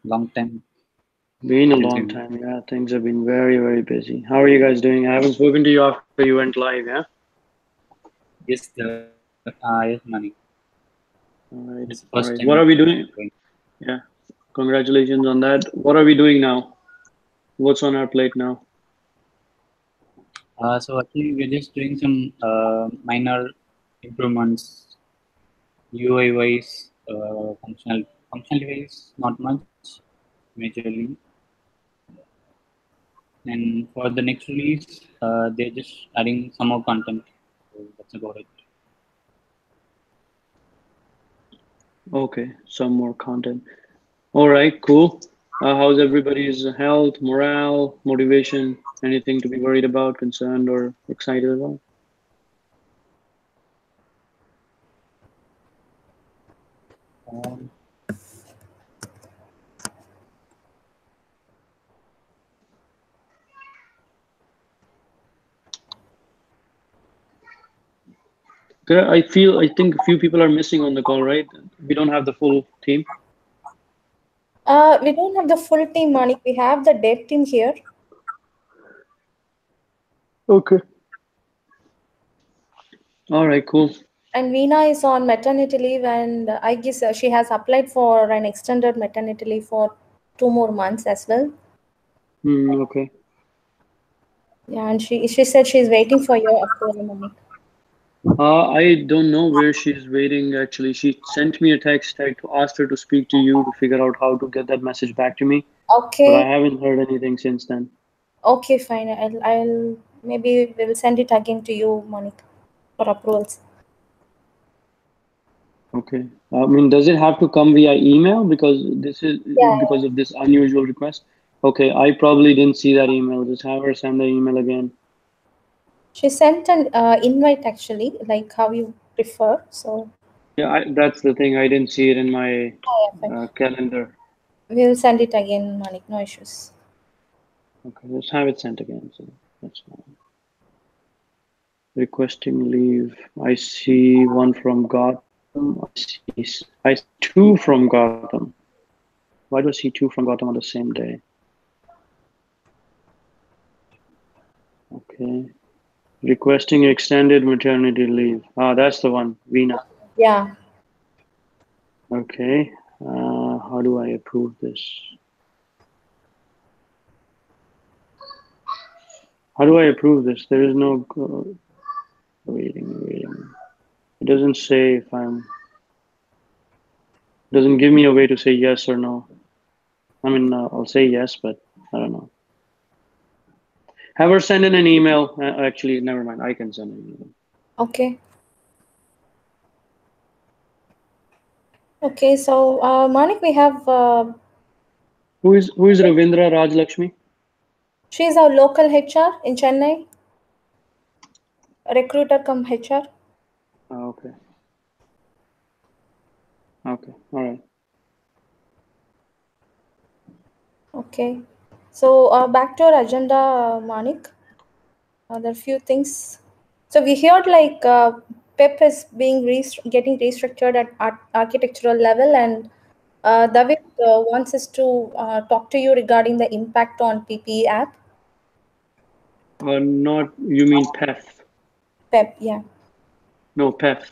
Long time Been a since long we. time, yeah. Things have been very, very busy. How are you guys doing? I haven't spoken to you after you went live, yeah? Yes, yes, Manik. All This is right, the first all right. time What are we doing? going. Yeah, congratulations on that. What are we doing now? What's on our plate now? So actually, we're just doing some minor improvements, UI wise, functional wise, not much, majorly. And for the next release, they're just adding some more content. So that's about it. Okay, some more content. All right, cool. How's everybody's health, morale, motivation? Anything to be worried about, concerned, or excited about? Um, Okay, I think a few people are missing on the call, right? We don't have the full team. We don't have the full team, Manik. We have the dev team here. Okay. All right, cool. And Veena is on maternity leave, and I guess she has applied for an extended maternity leave for 2 more months as well. Okay. Yeah, and she said she's waiting for your approval, Manik. I don't know where she's waiting actually. She sent me a text. I asked her to speak to you to figure out how to get that message back to me, but I Okay, haven't heard anything since then. okay, fine. I'll maybe we'll send it again to you, Manik, for approvals. Okay. I mean, does it have to come via email because this is Yeah, because of this unusual request? Okay, I probably didn't see that email. Just have her send the email again. she sent an invite actually, like how you prefer. So Yeah, that's the thing. I didn't see it in my yeah, fine. calendar. We'll send it again, Manik. No issues. Okay, let's have it sent again. So that's fine. Requesting leave. I see one from Gotham. I see two from Gotham. Why do I see two from Gotham on the same day? Okay. Requesting extended maternity leave. Ah, that's the one. Veena. Yeah. Okay. How do I approve this? How do I approve this? There is no waiting. It doesn't say if I'm. Doesn't give me a way to say yes or no. I mean, I'll say yes, but I don't know. Have her send in an email. Actually, never mind. I can send an email. Okay. Okay. So, Manik, we have Who is Ravindra Rajlakshmi? she's our local HR in Chennai, recruiter come HR. Okay. Okay. All right. Okay. So, back to our agenda, Manik. There are few things. So we heard like PEP is being getting restructured at architectural level, and David wants us to talk to you regarding the impact on PPE app. Not you mean PEF? PEP, yeah. No PEF.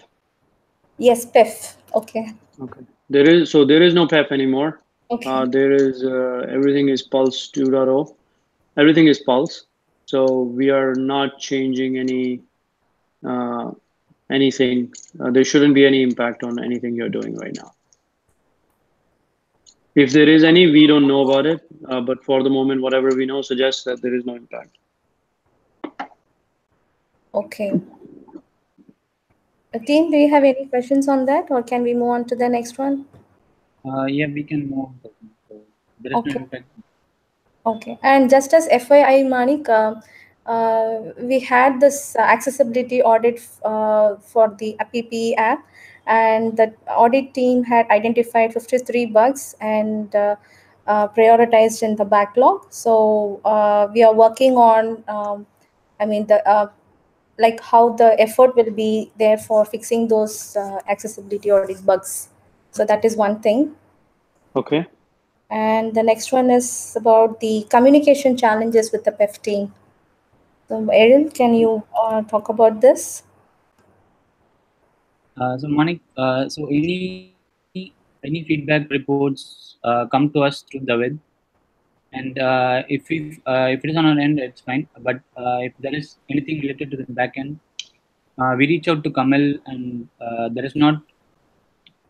Yes, PEF. Okay. Okay. There is no PEF anymore. Okay. There is everything is Pulse 2.0. Everything is Pulse. So we are not changing uh, anything. There shouldn't be any impact on anything you're doing right now. If there is any, we don't know about it. But for the moment, whatever we know suggests that there is no impact. Okay. Team, do you have any questions on that, or can we move on to the next one? Yeah, we can move. So there is no Okay. impact. Okay, and just as FYI, Manik, we had this accessibility audit for the PPE app, and the audit team had identified 53 bugs and prioritized in the backlog. So we are working on, I mean, the like how the effort will be there for fixing those accessibility audit bugs. So that is one thing. Okay. And the next one is about the communication challenges with the PEF team. So, Ariel, can you talk about this? So Manik, so any feedback reports come to us through the web, and if it is on our end, it's fine. But if there is anything related to the backend, we reach out to Kamal, and there is not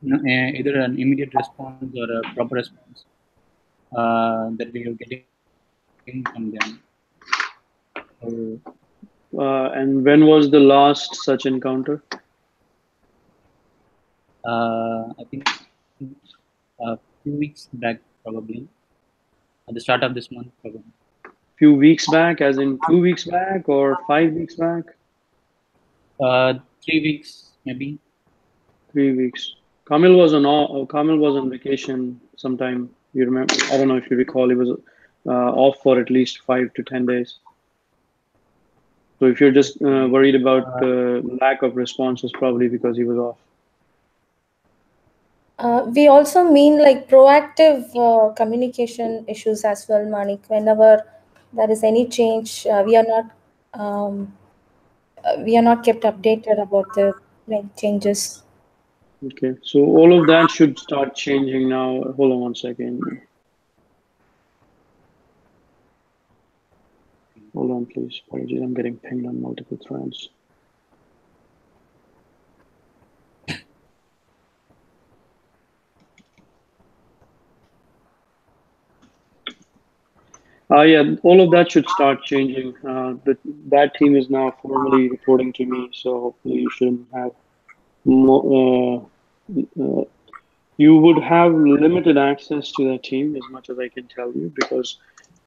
either an immediate response or a proper response that we are getting from them. So And when was the last such encounter? I think a few weeks back, probably at the start of this month, probably. Few weeks back, as in 2 weeks back or 5 weeks back? 3 weeks maybe. 3 weeks. Kamil was on vacation sometime. You remember? I don't know if you recall. He was off for at least 5 to 10 days. So if you're just worried about lack of responses, probably because he was off. We also mean like proactive communication issues as well, Manik. Whenever there is any change, we are not kept updated about the changes. Okay, so all of that should start changing now. Hold on one second. Hold on, please. Apologies, I'm getting pinged on multiple threads. Yeah, all of that should start changing. That team is now formally reporting to me, so hopefully you shouldn't have more. You would have limited access to that team, as much as I can tell you, because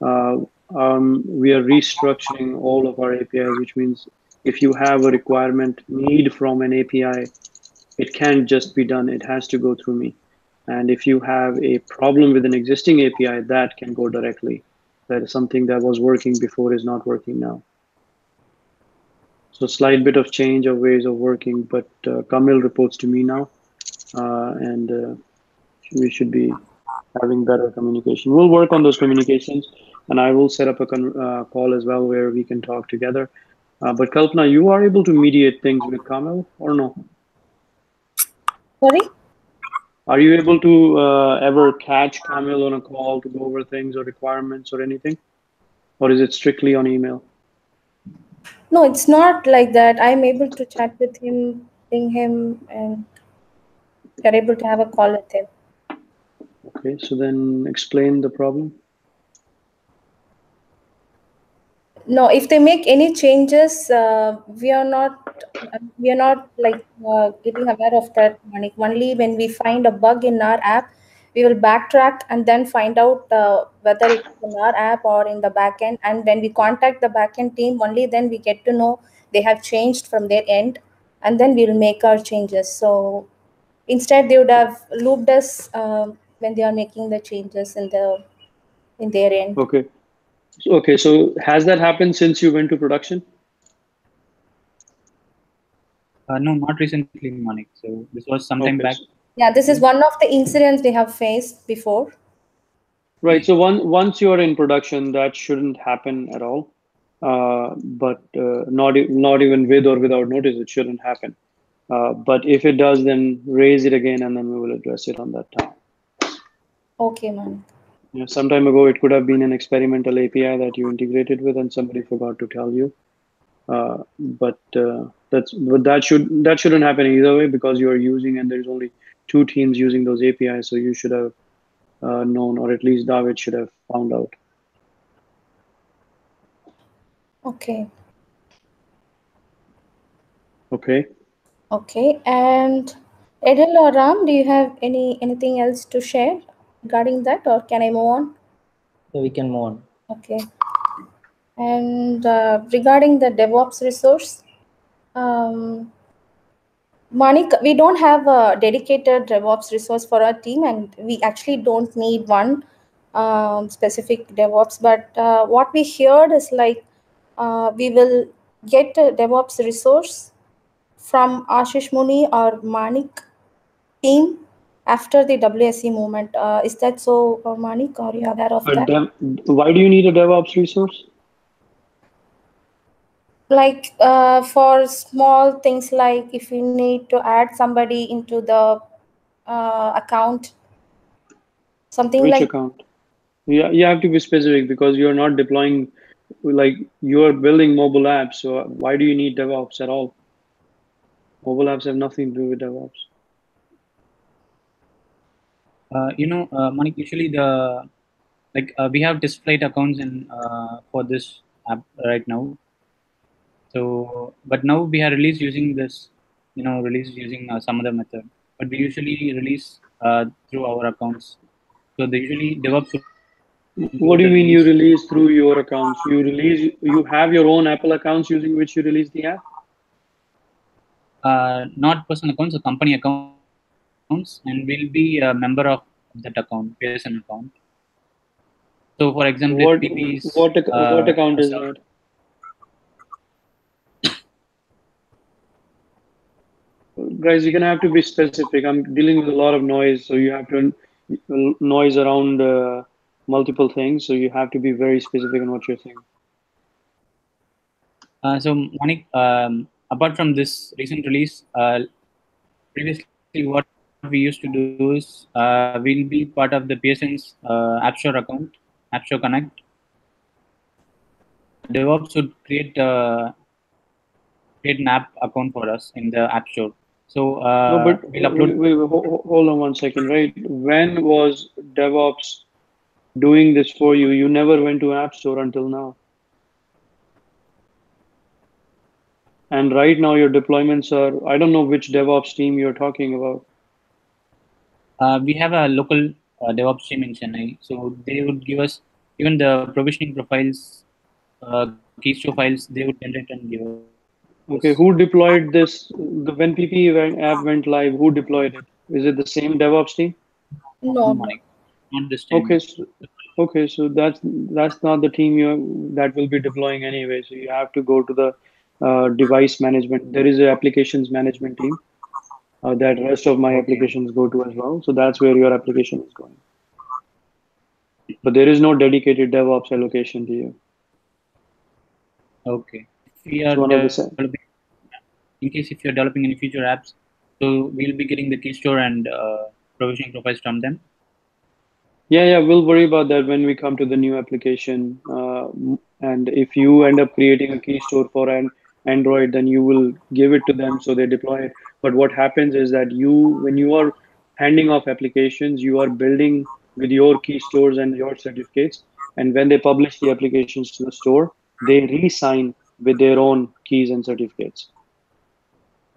uh, we are restructuring all of our APIs, which means if you have a requirement need from an API, it can't just be done. It has to go through me. And if you have a problem with an existing API, that can go directly. That is something that was working before is not working now. So slight bit of change of ways of working, but Kamil reports to me now, and we should be having better communication. We'll work on those communications, and I will set up a call as well where we can talk together. But Kalpana, you are able to mediate things with Kamil or no? Sorry? Are you able to ever catch Kamil on a call to go over things or requirements or anything? Or is it strictly on email? No, it's not like that. I'm able to chat with him, ping him, and you're able to have a call with him. Okay, so then explain the problem. No, if they make any changes, we are not like getting aware of that, Manik. Only when we find a bug in our app, we will backtrack and then find out whether it's in our app or in the backend. And when we contact the backend team, only then we get to know they have changed from their end, and then we'll make our changes. So instead, they would have looped us when they are making the changes in their end. Okay. Okay, so has that happened since you went to production? No, not recently, Manik. So this was some time Okay. back. Yeah, this is one of the incidents we have faced before. Right. So once you're in production, that shouldn't happen at all. But not even with or without notice, it shouldn't happen. But if it does, then raise it again, and then we will address it on that time. Okay, Manik. Some time ago, it could have been an experimental API that you integrated with, and somebody forgot to tell you. But that shouldn't happen either way, because you are using, and there's only two teams using those APIs, so you should have known, or at least David should have found out. Okay. Okay. Okay. And Edil or Ram, do you have anything else to share regarding that, or can I move on? So we can move on. Okay. And regarding the DevOps resource, um, Manik, we don't have a dedicated DevOps resource for our team, and we actually don't need one specific DevOps. But what we heard is like we will get a DevOps resource from Ashish Muni or Manik team, after the WSE movement. Is that so, Manik? Are you aware of But that? why do you need a DevOps resource? Like for small things, like if you need to add somebody into the account, something Which like. account? Yeah, you have to be specific because you're not deploying, like you're building mobile apps. So why do you need DevOps at all? Mobile apps have nothing to do with DevOps. Manik, usually we have displayed accounts in for this app right now. So, but now we are released using this, released using some other method. But we usually release through our accounts. So they usually DevOps would do the release. What do you mean you release through your accounts? You have your own Apple accounts using which you release the app? Not personal accounts, so company accounts, and we'll be a member of that account, PSN account. So, for example, if What PP is what a account is server, that? Guys, you're gonna have to be specific. I'm dealing with a lot of noise, so you have to noise around multiple things. So you have to be very specific on what you're saying. so Manik, apart from this recent release, previously what we used to do is we'll be part of the PSN's App Store account, App Store Connect. DevOps would create an app account for us in the App Store. So No, but we'll upload. hold on one second, right? When was DevOps doing this for you? You never went to App Store until now. And right now your deployments are, I don't know which DevOps team you're talking about. We have a local DevOps team in Chennai, so they would give us even the provisioning profiles, keystore files. They would generate and give us. Okay, who deployed this? When PP app went live, who deployed it? Is it the same DevOps team? No, No, no. Manik, not this Okay, time. so, okay, so that's not the team that will be deploying anyway. So you have to go to the device management. There is a applications management team that rest of my Okay, applications go to as well. So that's where your application is going. But there is no dedicated DevOps allocation to you. okay. If we It's are one of the developing, in case if you're developing any future apps, so we'll be getting the keystore and provisioning profiles from them. Yeah, we'll worry about that when we come to the new application. And if you end up creating a key store for an Android, then you will give it to them so they deploy it. But what happens is that when you are handing off applications, you are building with your key stores and your certificates. And when they publish the applications to the store, they re-sign with their own keys and certificates,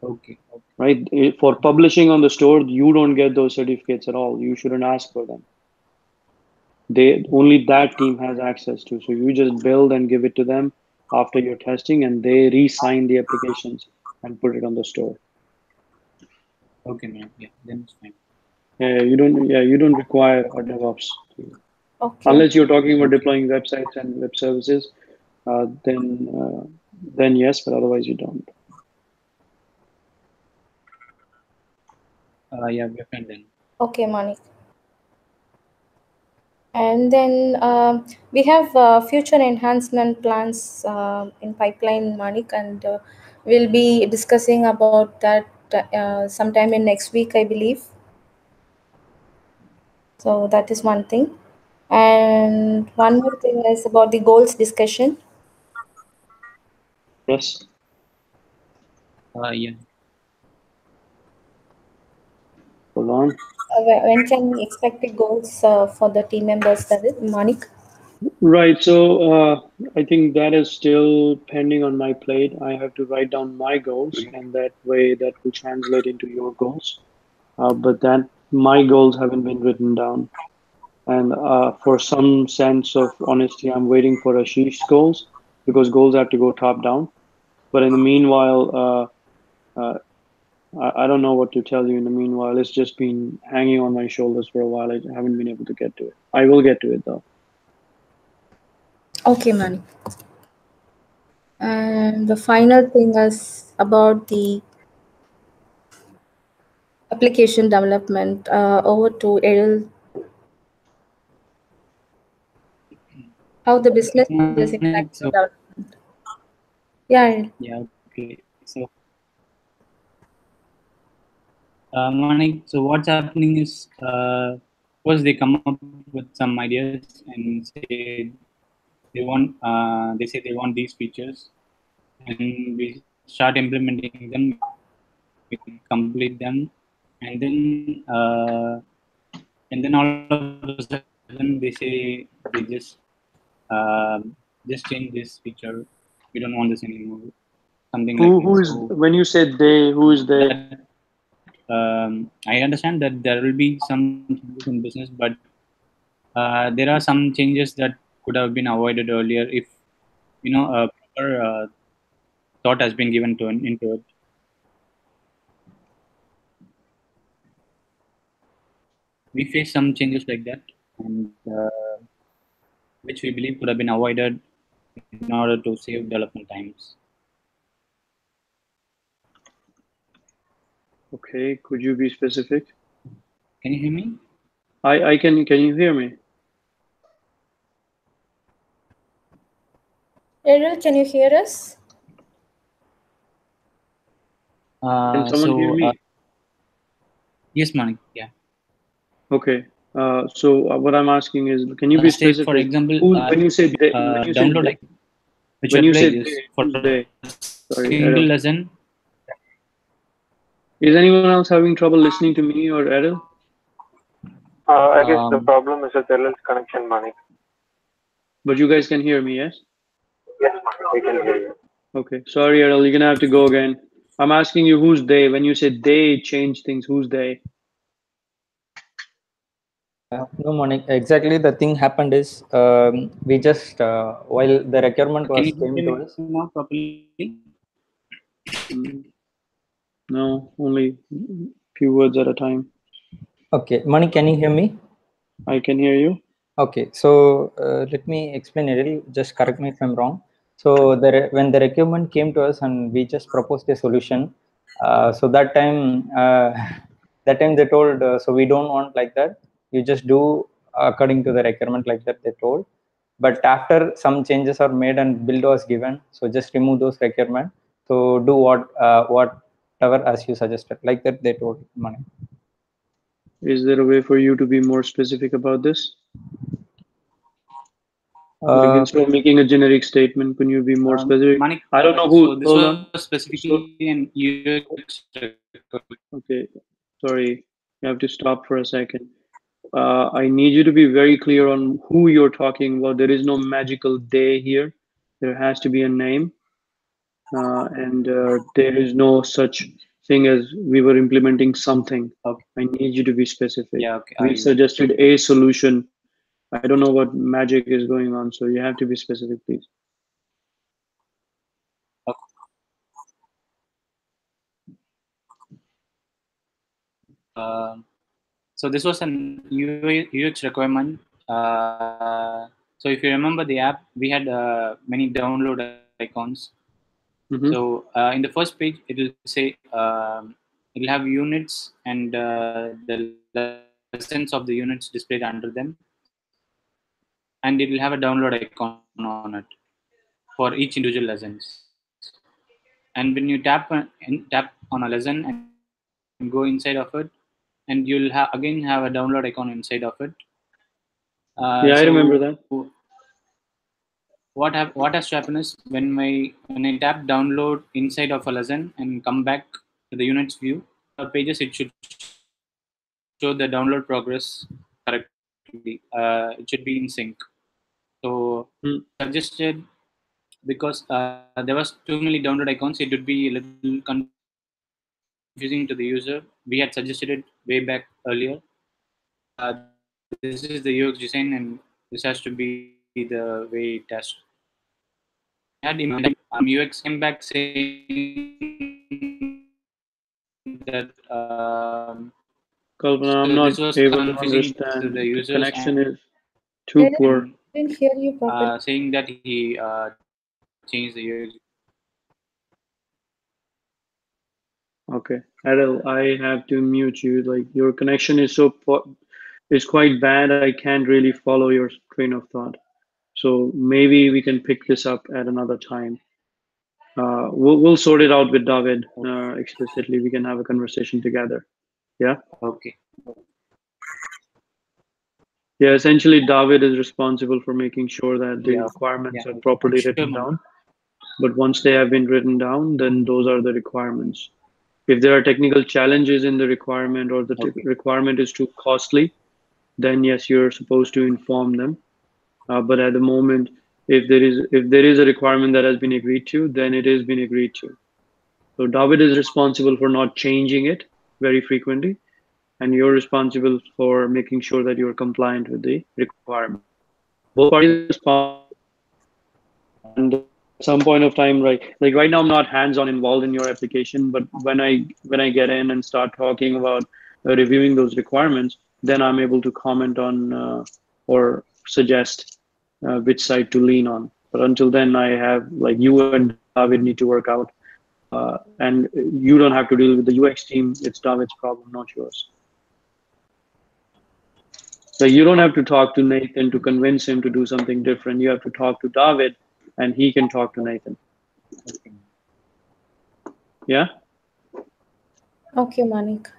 Okay, okay, right? For publishing on the store, you don't get those certificates at all. You shouldn't ask for them. They only that team has access to. So you just build and give it to them after your testing, and they re-sign the applications and put it on the store. okay, man. Yeah, then it's fine. You don't require a DevOps team. Okay. Unless you're talking about Okay. deploying websites and web services, uh, then uh, then yes, but otherwise you don't. Yeah, we're fine then. Okay, Manik. And then we have future enhancement plans in pipeline, Manik, and we'll be discussing about that sometime in next week, I believe. So that is one thing. And one more thing is about the goals discussion. Yes. Yeah. Hold on. When can we expect the goals for the team members, that is, Manik? Right. So I think that is still pending on my plate. I have to write down my goals, and that way that will translate into your goals. But that my goals haven't been written down. And for some sense of honesty, I'm waiting for Ashish's goals because goals have to go top down. But in the meanwhile, I don't know what to tell you. In the meanwhile, it's just been hanging on my shoulders for a while. I haven't been able to get to it. I will get to it though. Okay, Manik. And the final thing is about the application development. Over to Errol, how the business changes Manik, impact so your development. Yeah, Errol. yeah, okay. So Manik, so what's happening is, first they come up with some ideas and say they say they want these features, and we start implementing them. We complete them, and then all of a sudden they say they uh, just change this feature. We don't want this anymore, something like Who that. who is So when you say they? Who is they? that I understand that there will be some changes in business, but there are some changes that could have been avoided earlier if a proper thought has been given into it. We face some changes like that, and which we believe could have been avoided in order to save development times. Okay, could you be specific? Can you hear me? I can. Can you hear me? Errol, can you hear us? Can someone hear So me? yes, Manik. Yeah. Okay. So what I'm asking is, can you be Say for specific? example, Who when you say they? When you say download they? which When you say applies they, is for who's a they? Sorry, single Errol. lesson. Is anyone else having trouble listening to me or Errol? I guess the Um, problem is with Dylan's connection, Manik. But you guys can hear me, yes? Yes, Manik, we can hear you. Okay. Sorry, Errol. You're gonna have to go again. I'm asking you, who's they? When you say they change things, who's they? No, Monik. Exactly, the thing happened is we just while the requirement can was you came hear to me us. now properly? Mm, no, only few words at a time. Okay, Monik, can you hear me? I can hear you. Okay, so let me explain a little. Just correct me if I'm wrong. So when the requirement came to us and we just proposed a solution, so that time that time they told, so we don't want like that. You just do according to the requirement like that they told. But after some changes are made and build was given, so just remove those requirement. So do whatever as you suggested, like that they told money. Is there a way for you to be more specific about this? Like Uh, instead of making a generic statement, can you be more specific? Manik, I don't know so who. this Hold was on. So, specifically an UX requirement. okay, sorry. You have to stop for a second. I need you to be very clear on who you're talking about. There is no magical day here. There has to be a name, and there is no such thing as we were implementing something. Okay. I need you to be specific. Yeah. Okay. We suggested a solution. I don't know what magic is going on, so you have to be specific, please. Okay. So this was an UX requirement. So if you remember the app, we had many download icons. Mm-hmm. So in the first page, it will say it'll have units and the lessons of the units displayed under them, and it will have a download icon on it for each individual lessons. And when you tap on a lesson and go inside of it, and you'll again have a download icon inside of it. Yeah, I So remember that. what has to happen is when I tap download inside of a lesson and come back to the units view, pages, it should show the download progress correctly. It should be in sync. So we suggested, because there was too many download icons, it would be a little confusing to the user. We had suggested it way back earlier. This is the UX design, and this has to be the way it has. So we had UX came back saying that so this was Kalpana, I'm not confusing able to to the users, understand. and The connection is too Errol, poor. I didn't hear you properly. saying that he changed the UX. Okay, Adel, I have to mute you. Like your connection is is quite bad. I can't really follow your train of thought. So maybe we can pick this up at another time. We'll sort it out with David explicitly. We can have a conversation together. Yeah. Okay. Yeah. Essentially, David is responsible for making sure that the Yeah. requirements Yeah. are properly Sure, written Manik. down. But once they have been written down, then those are the requirements. If there are technical challenges in the requirement or the Okay. requirement is too costly, then yes, you're supposed to inform them. But at the moment, if there is a requirement that has been agreed to, then it has been agreed to. So David is responsible for not changing it very frequently, and you're responsible for making sure that you're compliant with the requirement. Both parties are responsible. And at some point of time, right, like right now I'm not hands-on involved in your application, but when I get in and start talking about reviewing those requirements, then I'm able to comment on or suggest which side to lean on. But until then, I have like you and David need to work out, and you don't have to deal with the UX team. It's David's problem, not yours. So you don't have to talk to Nathan to convince him to do something different. You have to talk to David, and he can talk to Nathan. Okay. Yeah. Okay, Manik.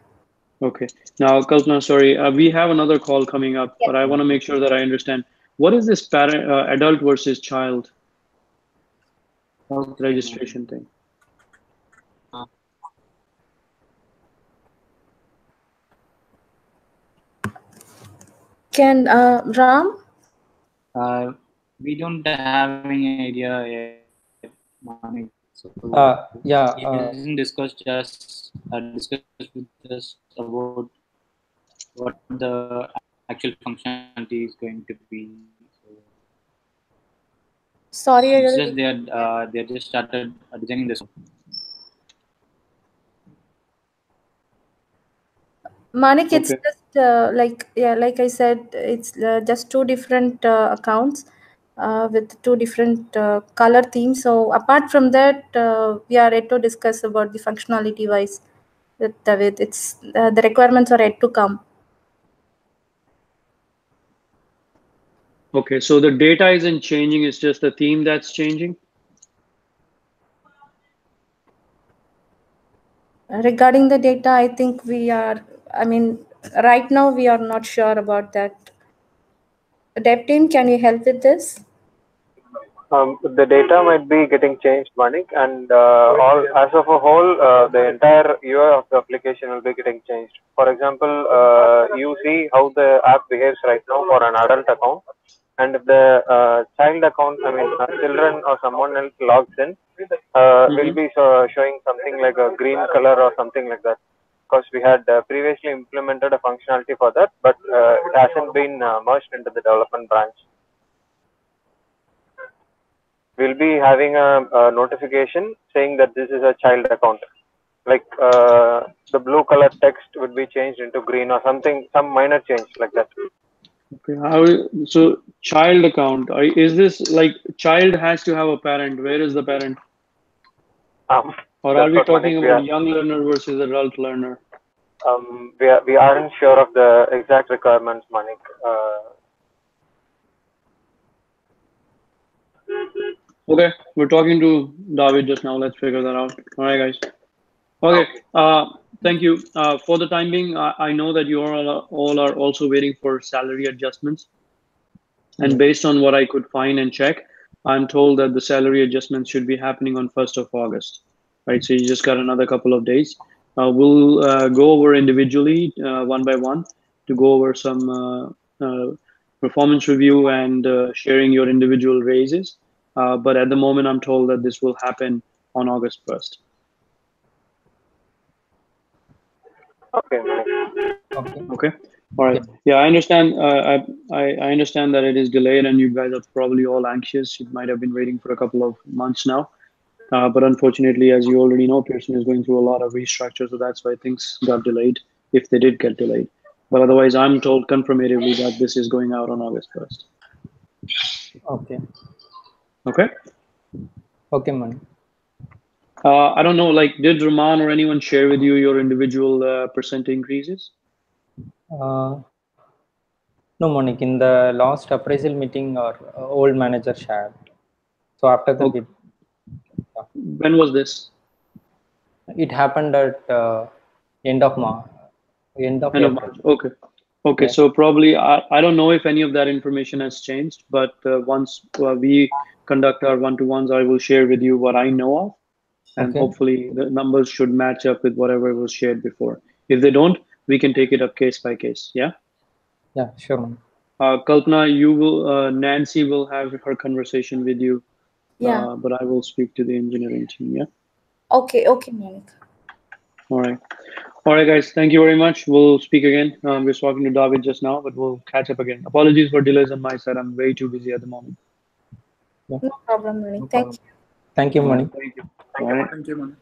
Okay. Now, Kalpana, sorry, we have another call coming up, Yeah. but I want to make sure that I understand. What is this parent, adult versus child Okay, Manik. registration thing? Can Ram? We don't have any idea yet, Manik. So he Yeah. hasn't discussed with us about what the actual functionality is going to be. So it's Sorry, just I they just started designing this. Manik, it's Okay. just like I said, it's just two different accounts with two different color themes. So apart from that, we are yet to discuss about the functionality wise. With it's the requirements are yet to come. Okay. So the data isn't changing. It's just the theme that's changing. Regarding the data, I think we are. I mean, right now we are not sure about that. Dev team, can you help with this? The data might be getting changed, Manik, and all as of a whole, the entire UI of the application will be getting changed. For example, you see how the app behaves right now for an adult account, and if the child account, I mean, children or someone else logs in, will be showing something like a green color or something like that. Because we had previously implemented a functionality for that, but it hasn't been merged into the development branch. We'll be having a notification saying that this is a child account. Like the blue color text would be changed into green or something, some minor change like that. Okay. So child account, is this like child has to have a parent? Where is the parent? Or are That's we what Manik, talking about young learner versus adult learner? we aren't sure of the exact requirements, Manik. Okay, we're talking to David just now. Let's figure that out. All right, guys. Okay. Thank you. For the time being, I know that you all are also waiting for salary adjustments. And based on what I could find and check, I'm told that the salary adjustments should be happening on 1st of August. Right. So you just got another couple of days. We'll go over individually, one by one, to go over some performance review and sharing your individual raises. But at the moment, I'm told that this will happen on August 1st. Okay. Okay. Okay. All right. Yeah, I understand. I understand that it is delayed, and you guys are probably all anxious. You might have been waiting for a couple of months now, but unfortunately, as you already know, Pearson is going through a lot of restructure, so that's why things got delayed, if they did get delayed. But otherwise, I'm told confirmatively that this is going out on August 1st. Okay. Okay. Okay, Manik. I don't know, like, did Rahman or anyone share with you your individual percent increases? No, Monique, in the last appraisal meeting, our old manager shared. So after that, Okay. When was this? it happened at end of March, end of End of April. March. Okay. Okay. Yeah. So probably, I don't know if any of that information has changed, but once we conduct our one-to-ones, I will share with you what I know of. And Okay. hopefully the numbers should match up with whatever was shared before. If they don't, we can take it up case by case. Yeah. Yeah, sure, Monique. Kalpana, you will, Nancy will have her conversation with you, Yeah. but I will speak to the engineering team. Yeah. Okay. Okay, Manik. All right. All right, guys. Thank you very much. We'll speak again. We're talking to David just now, but we'll catch up again. Apologies for delays on my side. I'm way too busy at the moment. Yeah. No problem, Manik. No Thank problem. you. Thank you, All right. Monique. Thank you. All right. Thank you, man.